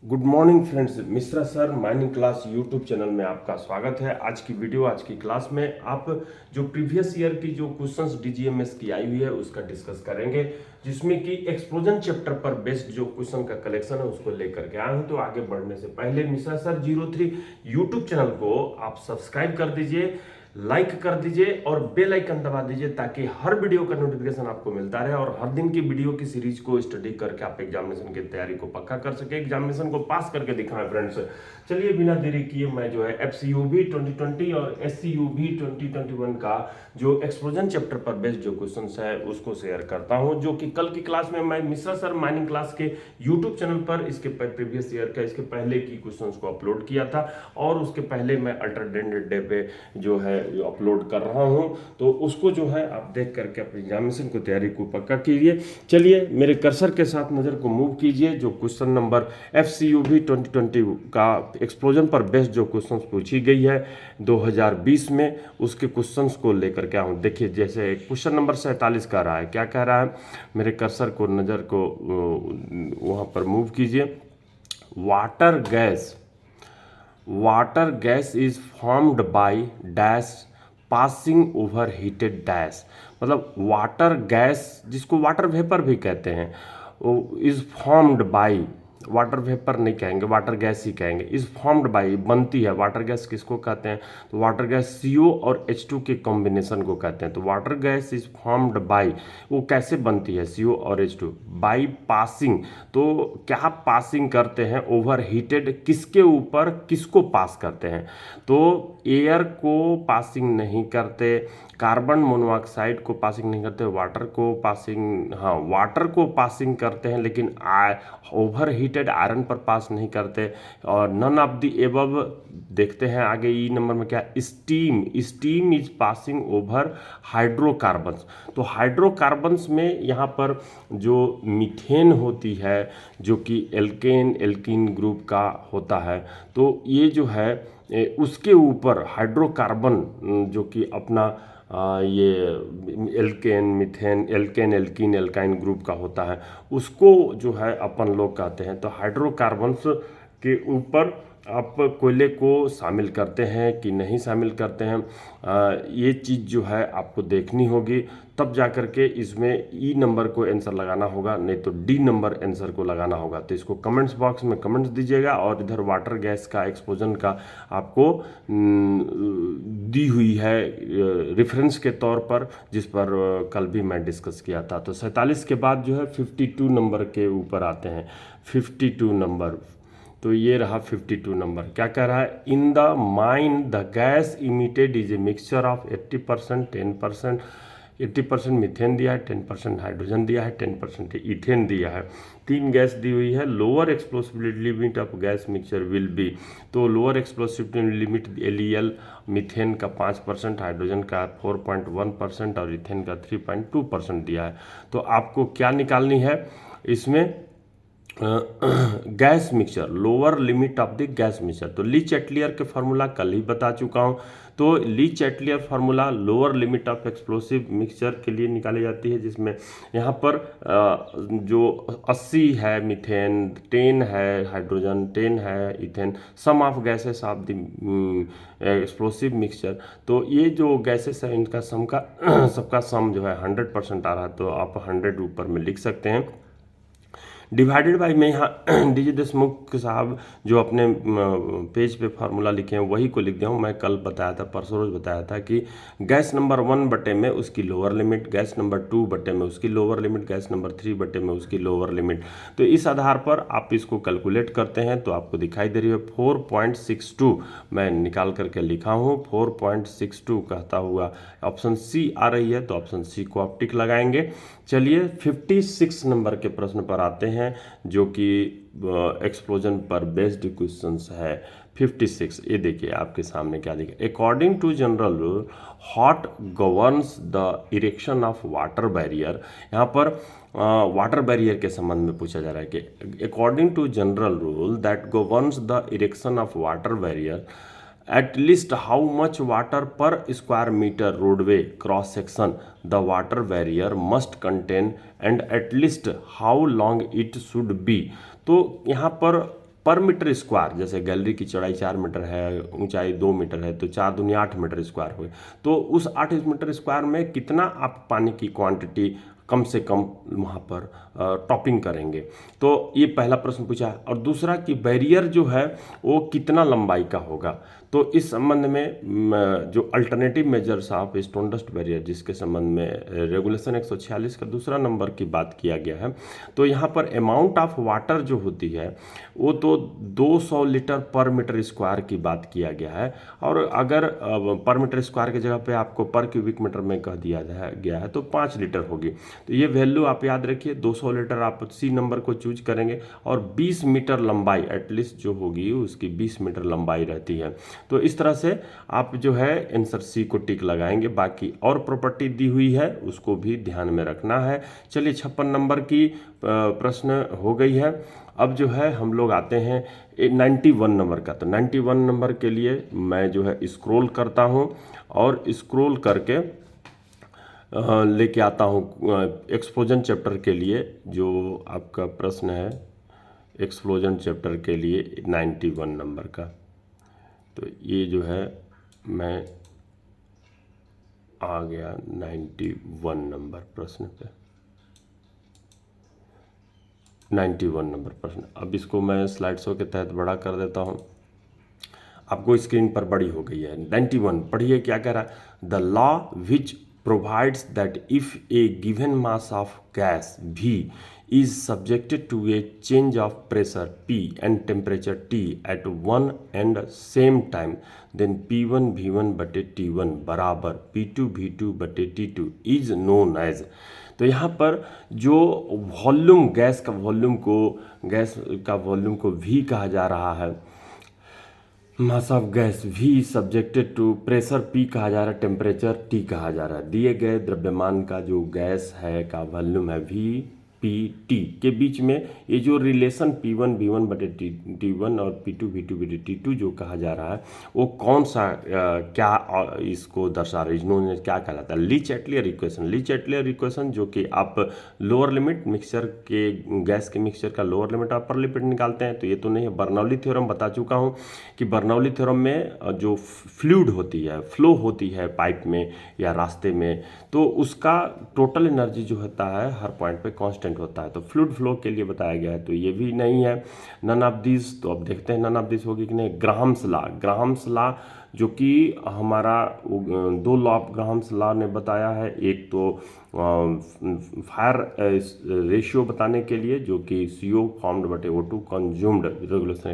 Good morning friends, Mishra sir mining class YouTube channel में आपका स्वागत है। आज की वीडियो, आज की क्लास में आप जो प्रीवियस ईयर की जो क्वेश्चंस डीजीएमएस की आई हुई है उसका डिस्कस करेंगे, जिसमें कि एक्सप्लोजन चैप्टर पर बेस्ड जो क्वेश्चन का कलेक्शन है उसको लेकर के आए हूं। तो आगे बढ़ने से पहले मिश्रा सर 03 यूट्यूब चैनल को आप सब्सक्राइब कर दीजिए, लाइक कर दीजिए और बेल आइकन दबा दीजिए ताकि हर वीडियो का नोटिफिकेशन आपको मिलता रहे और हर दिन की वीडियो की सीरीज को स्टडी करके आप एग्जामिनेशन की तैयारी को पक्का कर सके, एग्जामिनेशन को पास करके दिखाएं फ्रेंड्स। चलिए बिना देरी किए मैं जो है एफसीयूबी 2020 और एससीयूबी 2021 का जो एक्सप्लोजन चैप्टर पर बेस्ड जो क्वेश्चन है उसको शेयर करता हूं, जो कि कल की क्लास में मैं मिश्रा सर माइनिंग क्लास के यूट्यूब चैनल पर इसके प्रीवियस ईयर का इसके पहले की क्वेश्चन को अपलोड किया था और उसके पहले मैं अल्टरनेट डे पे जो है अपलोड कर रहा हूं। तो उसको जो है आप देख करके अपनी एग्जामिनेशन को तैयारी को पक्का कीजिए। चलिए मेरे कर्सर के साथ नज़र को मूव कीजिए। जो क्वेश्चन नंबर एफसीयूबी 2020 का एक्सप्लोजन पर बेस्ड जो क्वेश्चन पूछी गई है 2020 में, उसके क्वेश्चंस को लेकर के आऊँ। देखिए जैसे क्वेश्चन नंबर 47 का रहा है, क्या कह रहा है, मेरे कर्सर को नज़र को वहाँ पर मूव कीजिए। Water gas is formed by dash passing over heated dash. मतलब वाटर गैस, जिसको वाटर वेपर भी कहते हैं, वो is formed by, water vapour नहीं कहेंगे, वाटर गैस ही कहेंगे, इज फॉर्म्ड बाय, बनती है। वाटर गैस किसको कहते हैं, तो वाटर गैस CO और H2 के कॉम्बिनेशन को कहते हैं। तो water gas is formed by, वो कैसे बनती है, CO और H2, बाय पासिंग। तो क्या पासिंग करते हैं, ओवर हीटेड, किसके ऊपर, किसको पास करते हैं, तो एयर को पासिंग नहीं करते, कार्बन मोनोऑक्साइड को पासिंग नहीं करते, वाटर को पासिंग, हाँ वाटर को पासिंग करते हैं, लेकिन ओवर हीटेड आयरन पर पास नहीं करते। और नन ऑफ द एबव। देखते हैं आगे ई नंबर में क्या, steam is passing over hydrocarbons. तो हाइड्रोकार्बन्स में यहाँ पर जो मीथेन होती है, जो कि एल्कीन ग्रुप का होता है, तो ये जो है उसके ऊपर हाइड्रोकार्बन जो कि अपना ये एल्कीन एल्काइन ग्रुप का होता है, उसको जो है अपन लोग कहते हैं। तो हाइड्रोकार्बन्स के ऊपर आप कोयले को शामिल करते हैं कि नहीं शामिल करते हैं, ये चीज़ जो है आपको देखनी होगी, तब जा कर के इसमें ई नंबर को आंसर लगाना होगा, नहीं तो डी नंबर आंसर को लगाना होगा। तो इसको कमेंट्स बॉक्स में कमेंट्स दीजिएगा। और इधर वाटर गैस का एक्सप्लोजन का आपको दी हुई है रेफरेंस के तौर पर, जिस पर कल भी मैं डिस्कस किया था। तो 47 के बाद जो है 52 नंबर के ऊपर आते हैं। 52 नंबर, तो ये रहा 52 नंबर। क्या कह रहा है, in the mine the gas emitted is a mixture of 80%, 10%, 80% methane दिया है, 10% हाइड्रोजन दिया है, 10% इथेन दिया है। तीन गैस दी हुई है। Lower explosibility limit of gas mixture will be, तो lower explosibility limit LEL methane का 5%, हाइड्रोजन का 4.1% और इथेन का 3.2% दिया है। तो आपको क्या निकालनी है इसमें, gas mixture, lower limit of the gas mixture. तो ली चैटलियर के फार्मूला कल ही बता चुका हूँ। तो ली Chatelier formula lower limit of explosive mixture के लिए निकाली जाती है, जिसमें यहाँ पर जो 80 है मीथेन, 10 है हाइड्रोजन, 10 है ethane, sum of gases of the explosive mixture. तो ये जो गैसेस है इनका सम का सबका सम जो है 100% आ रहा है, तो आप 100 ऊपर में लिख सकते हैं। डिवाइडेड बाई, मैं यहाँ डीजे देशमुख साहब जो अपने पेज पे फार्मूला लिखे हैं वही को लिख दिया हूँ। मैं कल बताया था, परसों रोज बताया था कि गैस नंबर 1 बटे में उसकी लोअर लिमिट, गैस नंबर 2 बटे में उसकी लोअर लिमिट, गैस नंबर 3 बटे में उसकी लोअर लिमिट। तो इस आधार पर आप इसको कैलकुलेट करते हैं तो आपको दिखाई दे रही है 4.62 मैं निकाल करके लिखा हूँ। 4.62 कहता हुआ ऑप्शन C आ रही है, तो ऑप्शन C को आप टिक लगाएंगे। चलिए 56 नंबर के प्रश्न पर आते हैं, जो कि एक्सप्लोजन पर बेस्ड क्वेश्चंस है। 56, ये देखिए आपके सामने क्या लिखा, according to general rule hot governs the erection of water barrier. यहाँ पर वाटर बैरियर के संबंध में पूछा जा रहा है कि according to general rule that governs the erection of water barrier, at least how much water per square meter roadway cross section the water barrier must contain and at least how long it should be। तो यहाँ पर पर metre square, जैसे gallery की चौड़ाई 4 metre है, ऊंचाई 2 metre है, तो 4 दूनी 8 मीटर स्क्वायर हुए। तो उस 8 मीटर स्क्वायर में कितना आप पानी की क्वांटिटी कम से कम वहाँ पर टॉपिंग करेंगे। तो ये पहला प्रश्न पूछा है। और दूसरा कि बैरियर जो है वो कितना लंबाई का होगा। तो इस संबंध में जो alternative measures of stone dust barrier, जिसके संबंध में रेगुलेशन 146 का दूसरा नंबर की बात किया गया है, तो यहाँ पर अमाउंट ऑफ वाटर जो होती है वो तो 200 लीटर पर मीटर स्क्वायर की बात किया गया है। और अगर पर मीटर स्क्वायर की जगह पे आपको पर क्यूबिक मीटर में कह दिया गया है तो 5 लीटर होगी। तो ये वैल्यू आप याद रखिए, 200 लीटर आप सी नंबर को चूज करेंगे। और 20 मीटर लंबाई एटलीस्ट जो होगी उसकी 20 मीटर लंबाई रहती है। तो इस तरह से आप जो है आंसर सी को टिक लगाएंगे। बाकी और प्रॉपर्टी दी हुई है उसको भी ध्यान में रखना है। चलिए 56 नंबर की प्रश्न हो गई है। अब जो है हम लोग आते हैं 91 नंबर का। तो 91 नंबर के लिए मैं जो है स्क्रॉल करता हूँ और स्क्रॉल करके लेके आता हूँ एक्सप्लोजन चैप्टर के लिए। जो आपका प्रश्न है एक्सप्लोजन चैप्टर के लिए 91 नंबर का, तो ये जो है मैं आ गया 91 नंबर प्रश्न पे। 91 नंबर प्रश्न, अब इसको मैं स्लाइड शो के तहत बड़ा कर देता हूँ। आपको स्क्रीन पर बड़ी हो गई है। 91 पढ़िए क्या कह रहा है। The law which provides that if A given mass of gas V is subjected to a change of pressure P and temperature T at one and same time, then P1 V1 बटे T1 बराबर P2 V2 बटे T2 is known as। तो यहाँ पर जो volume gas का volume को V कहा जा रहा है, mass of gas V subjected to pressure P कहा जा रहा है, टेम्परेचर T कहा जा रहा है। दिए गए द्रव्यमान का जो गैस है का वॉल्यूम है V P T के बीच में ये जो रिलेशन P1 V1 बटे T1 और P2 V2 बटे T2 जो कहा जा रहा है वो कौन सा क्या इसको दर्शा रहा है, इन्होंने क्या कहलाता है। ली चैटलियर इक्वेशन। ली चैटलियर इक्वेशन जो कि आप लोअर लिमिट मिक्सचर के गैस के मिक्सचर का लोअर लिमिट अपर लिमिट निकालते हैं, तो ये तो नहीं है। बर्नौली थ्योरम बता चुका हूँ कि बर्नौली थ्योरम में जो फ्लूइड होती है, फ्लो होती है पाइप में या रास्ते में, तो उसका टोटल एनर्जी जो होता है हर पॉइंट पे कांस्टेंट होता है। तो फ्लूइड फ्लो के लिए बताया गया है, तो ये भी नहीं है। नन ऑफ दिस, तो अब देखते हैं नन ऑफ दिस होगी कि नहीं। ग्राहम्स लॉ, ग्राहम्स लॉ जो कि हमारा 2 लॉ ऑफ ग्राहम्स लॉ ने बताया है। एक तो फायर रेशियो बताने के लिए जो कि CO फॉर्म्ड बटे O2 कंज्यूम्ड, रेगुलेशन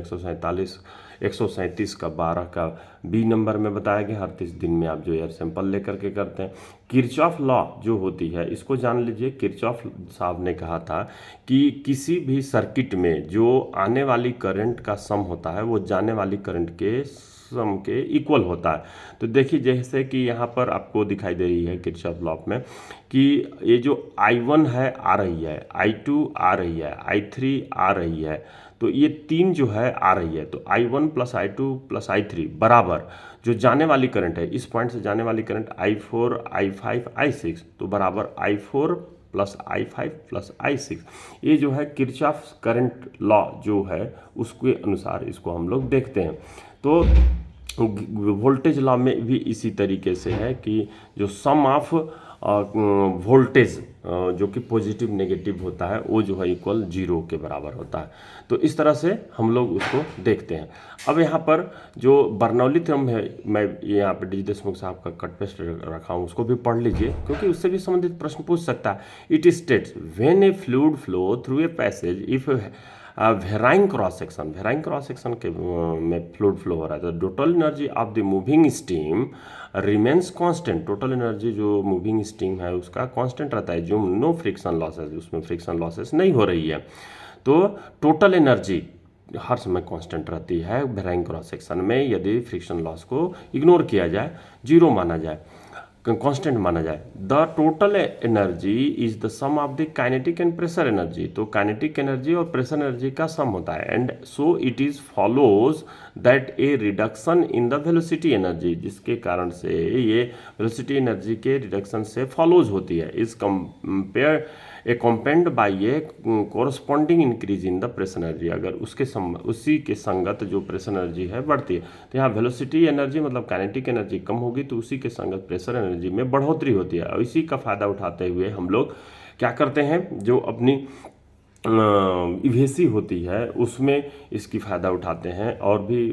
137 का 12 का B नंबर में बताया गया। हर 30 दिन में आप जो एयर सैंपल लेकर के करते हैं। किरचॉफ लॉ जो होती है इसको जान लीजिए। किरचॉफ साहब ने कहा था कि किसी भी सर्किट में जो आने वाली करंट का सम होता है वो जाने वाली करंट के सम के इक्वल होता है। तो देखिए जैसे कि यहाँ पर आपको दिखाई दे रही है किरचॉफ लॉ में कि ये जो I1 है आ रही है, I2 आ रही है, I3 आ रही है, तो ये 3 जो है आ रही है। तो I1 plus I2 plus I3 बराबर जो जाने वाली करंट है, इस पॉइंट से जाने वाली करंट I4 I5 I6, तो बराबर I4 plus I5 plus I6। ये जो है किरचॉफ करंट लॉ जो है उसके अनुसार इसको हम लोग देखते हैं। तो वोल्टेज लॉ में भी इसी तरीके से है कि जो सम ऑफ वोल्टेज जो कि पॉजिटिव नेगेटिव होता है वो जो है इक्वल 0 के बराबर होता है। तो इस तरह से हम लोग उसको देखते हैं। अब यहाँ पर जो बर्नौली थ्योरम है, मैं यहाँ पर डी देशमुख साहब का कट पेस्ट रखा हूँ, उसको भी पढ़ लीजिए क्योंकि उससे भी संबंधित प्रश्न पूछ सकता है। It states when A fluid flow through a passage if varying cross section के में फ्लूइड फ्लो हो रहा है, तो total energy of the moving steam remains constant. Total energy जो मूविंग स्टीम है उसका कांस्टेंट रहता है, जो नो फ्रिक्शन लॉसेस, उसमें फ्रिक्शन लॉसेस नहीं हो रही है। तो टोटल एनर्जी हर समय कांस्टेंट रहती है वेराइंग क्रॉस सेक्शन में, यदि फ्रिक्शन लॉस को इग्नोर किया जाए, 0 माना जाए, कांस्टेंट माना जाए। The total energy is the sum of the kinetic and pressure energy. तो काइनेटिक एनर्जी और प्रेशर एनर्जी का सम होता है। And so it is follows that a reduction in the velocity energy, जिसके कारण से ये वेलोसिटी एनर्जी के रिडक्शन से फॉलोज होती है। Is compare accompanied by a corresponding increase in the pressure energy, अगर उसी के संगत जो प्रेशर एनर्जी है बढ़ती है, तो यहाँ वेलोसिटी एनर्जी मतलब काइनेटिक एनर्जी कम होगी, तो उसी के संगत प्रेशर एनर्जी में बढ़ोतरी होती है। और इसी का फायदा उठाते हुए हम लोग क्या करते हैं, जो अपनी इवेसी होती है उसमें इसकी फ़ायदा उठाते हैं, और भी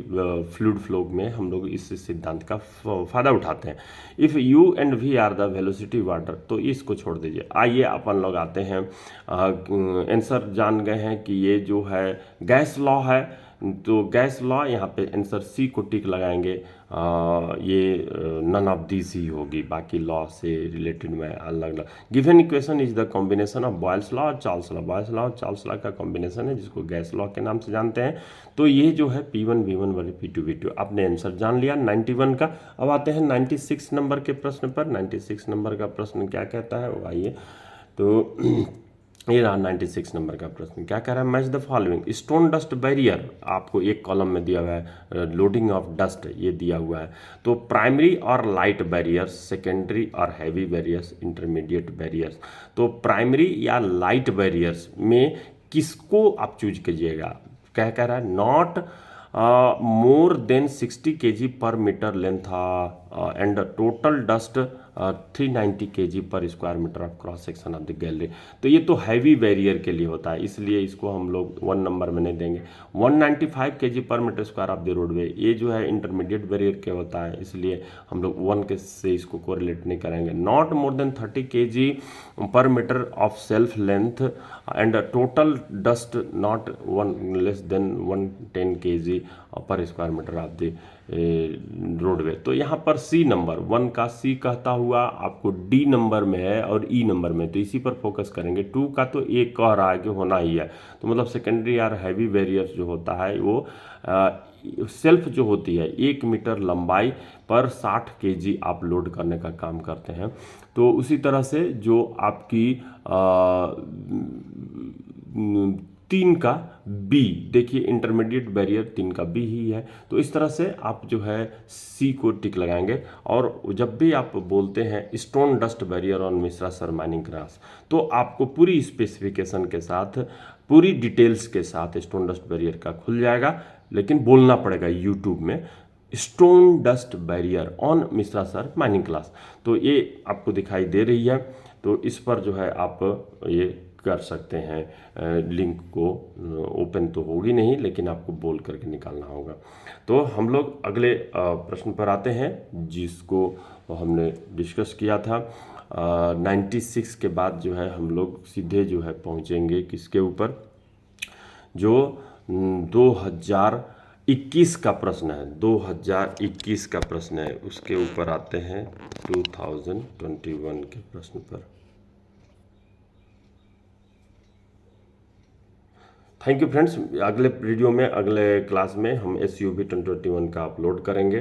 फ्लूइड फ्लो में हम लोग इस सिद्धांत का फ़ायदा उठाते हैं। If you and we are the velocity water, तो इसको छोड़ दीजिए। आइए अपन लोग आते हैं, आंसर जान गए हैं कि ये जो है गैस लॉ है, तो गैस लॉ यहाँ पे आंसर सी को टिक लगाएंगे। ये नन ऑफ दिस ही होगी, बाकी लॉ से रिलेटेड में अलग अलग। Given equation is the combination of Boyle's law और चार्ल्स लॉ। बॉयल्स लॉ और चार्ल्स लॉ का कॉम्बिनेशन है, जिसको गैस लॉ के नाम से जानते हैं। तो ये जो है P1 V1 वाले P2 V2, आपने आंसर जान लिया 91 का। अब आते हैं 96 नंबर के प्रश्न पर। 96 नंबर का प्रश्न क्या कहता है, वो आइए। तो ये रहा 96 नंबर का प्रश्न, क्या कह रहा है, match the following. Stone dust barrier आपको एक कॉलम में दिया हुआ है, लोडिंग ऑफ डस्ट ये दिया हुआ है। तो प्राइमरी और लाइट बैरियर्स, सेकेंडरी और हैवी बैरियर्स, इंटरमीडिएट बैरियर्स। तो प्राइमरी या लाइट बैरियर्स में किसको आप चूज कीजिएगा, क्या कह रहा है, not more than 60 kg per metre length and total dust 390 kg per square metre of cross section of the gallery. तो ये तो हैवी बैरियर के लिए होता है, इसलिए इसको हम लोग 1 नंबर में नहीं देंगे। 195 kg per metre square of the roadway, ये जो है इंटरमीडिएट बैरियर के होता है, इसलिए हम लोग 1 के से इसको कोरिलेट नहीं करेंगे। Not more than 30 kg per metre of self length and total dust not less than 110 kg per square metre of the roadway. तो यहाँ पर सी नंबर 1 का सी कहता हुआ आपको डी नंबर में है और ई नंबर में, तो इसी पर फोकस करेंगे। 2 का तो एक कह रहा है कि होना ही है, तो मतलब सेकेंडरी और हैवी बैरियर्स जो होता है वो सेल्फ जो होती है 1 मीटर लंबाई पर 60 kg आप लोड करने का काम करते हैं। तो उसी तरह से जो आपकी 3 का बी, देखिए इंटरमीडिएट बैरियर 3 का बी ही है, तो इस तरह से आप जो है सी को टिक लगाएंगे। और जब भी आप बोलते हैं stone dust barrier on Mishra sir mining cross, तो आपको पूरी स्पेसिफिकेशन के साथ, पूरी डिटेल्स के साथ स्टोन डस्ट बैरियर का खुल जाएगा, लेकिन बोलना पड़ेगा यूट्यूब में stone dust barrier on Mishra sir mining class. तो ये आपको दिखाई दे रही है, तो इस पर जो है आप ये कर सकते हैं। लिंक को ओपन तो होगी नहीं, लेकिन आपको बोल करके निकालना होगा। तो हम लोग अगले प्रश्न पर आते हैं, जिसको हमने डिस्कस किया था। 96 के बाद जो है हम लोग सीधे जो है पहुंचेंगे किसके ऊपर, जो 2021 का प्रश्न है। 2021 का प्रश्न है, उसके ऊपर आते हैं 2021 के प्रश्न पर। Thank you friends. अगले वीडियो में, अगले क्लास में हम SUV 2021 का अपलोड करेंगे।